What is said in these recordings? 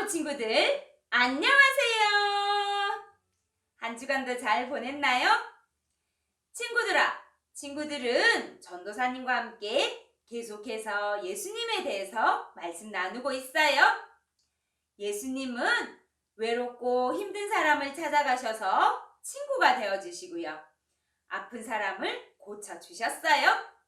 친구들, 안녕하세요. 한 주간도 잘 보냈나요? 친구들은 전도사님과 함께 계속해서 예수님에 대해서 말씀 나누고 있어요. 예수님은 외롭고 힘든 사람을 찾아가셔서 친구가 되어주시고요. 아픈 사람을 고쳐주셨어요.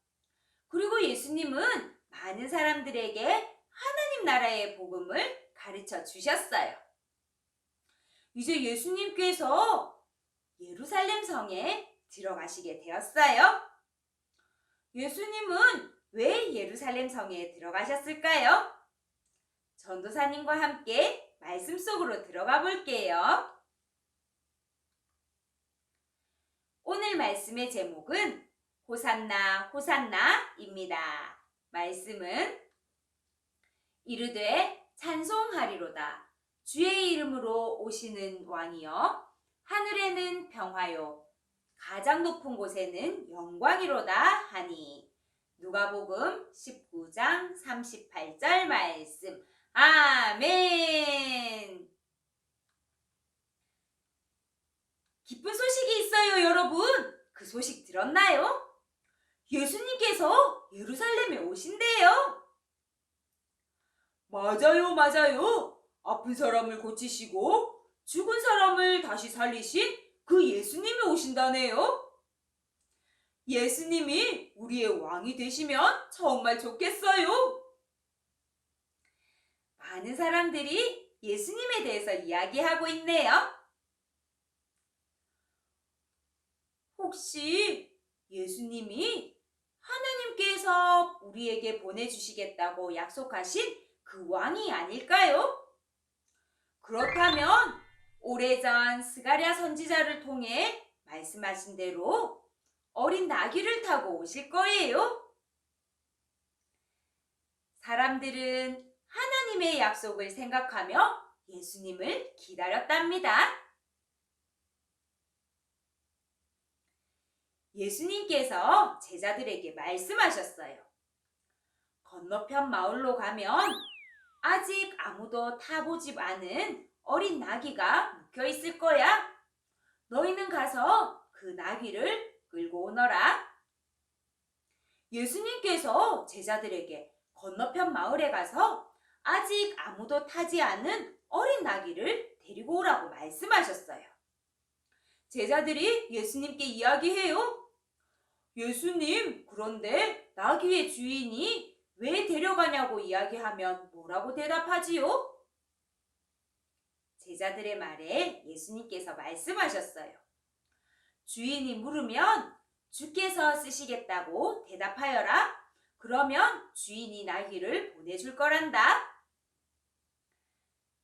그리고 예수님은 많은 사람들에게 하나님 나라의 복음을 가르쳐 주셨어요. 이제 예수님께서 예루살렘 성에 들어가시게 되었어요. 예수님은 왜 예루살렘 성에 들어가셨을까요? 전도사님과 함께 말씀 속으로 들어가 볼게요. 오늘 말씀의 제목은 호산나 호산나입니다. 말씀은 이르되 찬송하리로다. 주의 이름으로 오시는 왕이여, 하늘에는 평화요, 가장 높은 곳에는 영광이로다 하니. 누가복음 19장 38절 말씀. 아멘. 기쁜 소식이 있어요, 여러분. 그 소식 들었나요? 예수님께서 예루살렘에 오신대요. 맞아요. 아픈 사람을 고치시고 죽은 사람을 다시 살리신 그 예수님이 오신다네요. 예수님이 우리의 왕이 되시면 정말 좋겠어요. 많은 사람들이 예수님에 대해서 이야기하고 있네요. 혹시 예수님이 하나님께서 우리에게 보내주시겠다고 약속하신 그 왕이 아닐까요? 그렇다면 오래전 스가랴 선지자를 통해 말씀하신 대로 어린 나귀를 타고 오실 거예요. 사람들은 하나님의 약속을 생각하며 예수님을 기다렸답니다. 예수님께서 제자들에게 말씀하셨어요. 건너편 마을로 가면 아직 아무도 타보지 않은 어린 나귀가 묵혀 있을 거야. 너희는 가서 그 나귀를 끌고 오너라. 예수님께서 제자들에게 건너편 마을에 가서 아직 아무도 타지 않은 어린 나귀를 데리고 오라고 말씀하셨어요. 제자들이 예수님께 이야기해요. 예수님, 그런데 나귀의 주인이 왜 데려가냐고 이야기하면 뭐라고 대답하지요? 제자들의 말에 예수님께서 말씀하셨어요. 주인이 물으면 주께서 쓰시겠다고 대답하여라. 그러면 주인이 나귀를 보내줄 거란다.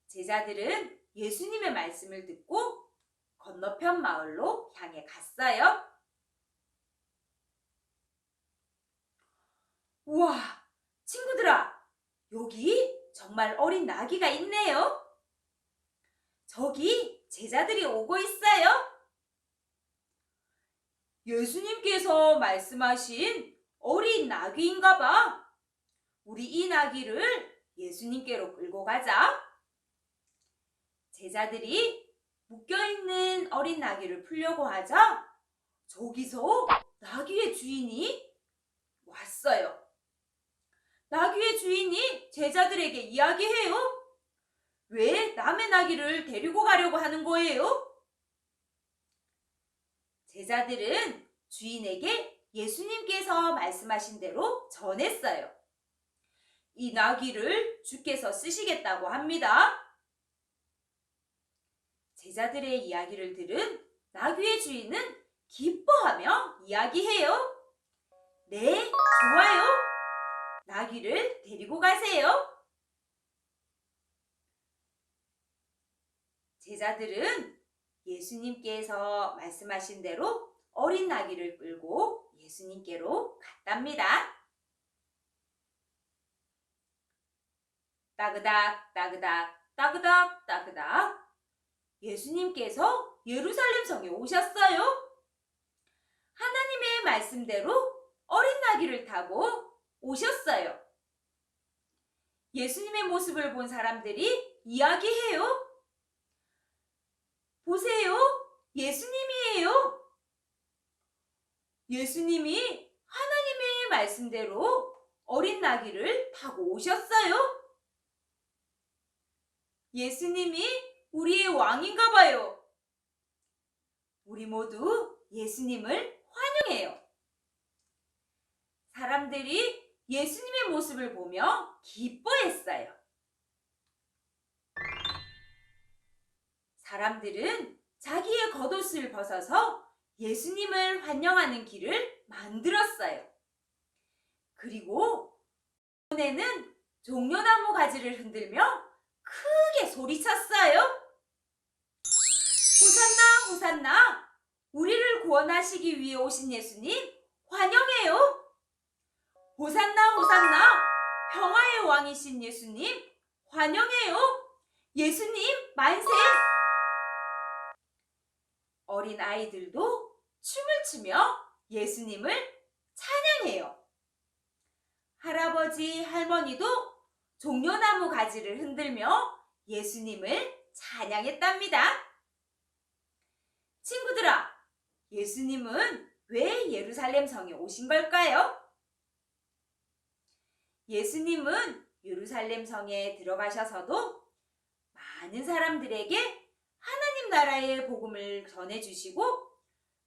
제자들은 예수님의 말씀을 듣고 건너편 마을로 향해 갔어요. 우와! 친구들아, 여기 정말 어린 나귀가 있네요. 저기 제자들이 오고 있어요. 예수님께서 말씀하신 어린 나귀인가 봐. 우리 이 나귀를 예수님께로 끌고 가자. 제자들이 묶여있는 어린 나귀를 풀려고 하자 저기서 나귀의 주인이 왔어요. 나귀의 주인이 제자들에게 이야기해요. 왜 남의 나귀를 데리고 가려고 하는 거예요? 제자들은 주인에게 예수님께서 말씀하신 대로 전했어요. 이 나귀를 주께서 쓰시겠다고 합니다. 제자들의 이야기를 들은 나귀의 주인은 기뻐하며 이야기해요. 네, 좋아요. 나귀를 데리고 가세요. 제자들은 예수님께서 말씀하신 대로 어린 나귀를 끌고 예수님께로 갔답니다. 따그닥 따그닥 따그닥 따그닥 예수님께서 예루살렘 성에 오셨어요. 하나님의 말씀대로 어린 나귀를 타고 오셨어요. 예수님의 모습을 본 사람들이 이야기해요. 보세요, 예수님이에요. 예수님이 하나님의 말씀대로 어린 나귀를 타고 오셨어요. 예수님이 우리의 왕인가 봐요. 우리 모두 예수님을 환영해요. 사람들이 예수님의 모습을 보며 기뻐했어요. 사람들은 자기의 겉옷을 벗어서 예수님을 환영하는 길을 만들었어요. 그리고 이번에는 종려나무 가지를 흔들며 크게 소리쳤어요. 호산나, 호산나! 우리를 구원하시기 위해 오신 예수님 환영해요. 호산나, 호산나! 평화의 왕이신 예수님 환영해요. 예수님 만세! 어린 아이들도 춤을 추며 예수님을 찬양해요. 할아버지, 할머니도 종려나무 가지를 흔들며 예수님을 찬양했답니다. 친구들아, 예수님은 왜 예루살렘 성에 오신 걸까요? 예수님은 예루살렘 성에 들어가셔서도 많은 사람들에게 하나님 나라의 복음을 전해주시고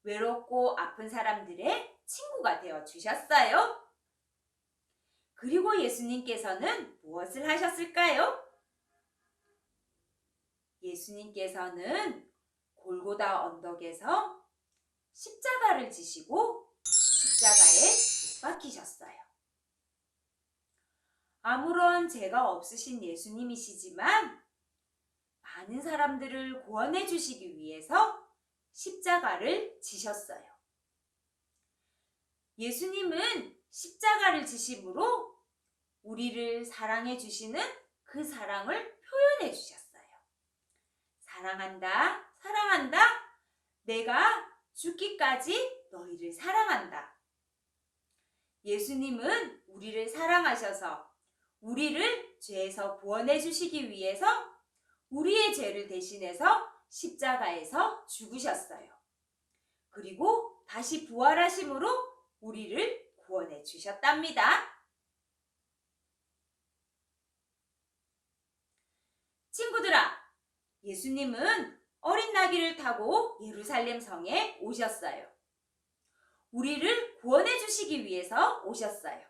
외롭고 아픈 사람들의 친구가 되어 주셨어요. 그리고 예수님께서는 무엇을 하셨을까요? 예수님께서는 골고다 언덕에서 십자가를 지시고 십자가에 못 박히셨어요. 아무런 죄가 없으신 예수님이시지만 많은 사람들을 구원해 주시기 위해서 십자가를 지셨어요. 예수님은 십자가를 지심으로 우리를 사랑해 주시는 그 사랑을 표현해 주셨어요. 사랑한다, 사랑한다, 내가 죽기까지 너희를 사랑한다. 예수님은 우리를 사랑하셔서 우리를 죄에서 구원해 주시기 위해서 우리의 죄를 대신해서 십자가에서 죽으셨어요. 그리고 다시 부활하심으로 우리를 구원해 주셨답니다. 친구들아, 예수님은 어린 나귀를 타고 예루살렘 성에 오셨어요. 우리를 구원해 주시기 위해서 오셨어요.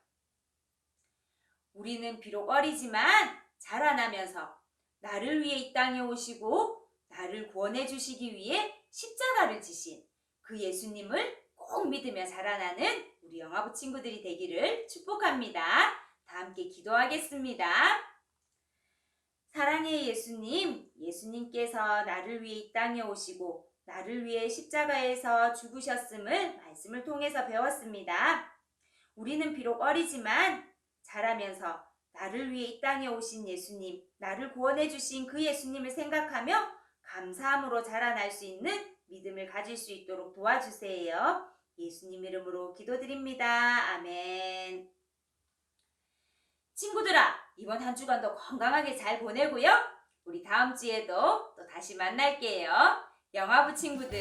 우리는 비록 어리지만 자라나면서 나를 위해 이 땅에 오시고 나를 구원해 주시기 위해 십자가를 지신 그 예수님을 꼭 믿으며 자라나는 우리 영화부 친구들이 되기를 축복합니다. 다 함께 기도하겠습니다. 사랑의 예수님, 예수님께서 나를 위해 이 땅에 오시고 나를 위해 십자가에서 죽으셨음을 말씀을 통해서 배웠습니다. 우리는 비록 어리지만 자라면서 나를 위해 이 땅에 오신 예수님, 나를 구원해 주신 그 예수님을 생각하며 감사함으로 자라날 수 있는 믿음을 가질 수 있도록 도와주세요. 예수님 이름으로 기도드립니다. 아멘. 친구들아, 이번 한 주간도 건강하게 잘 보내고요. 우리 다음 주에도 또 다시 만날게요. 영화부 친구들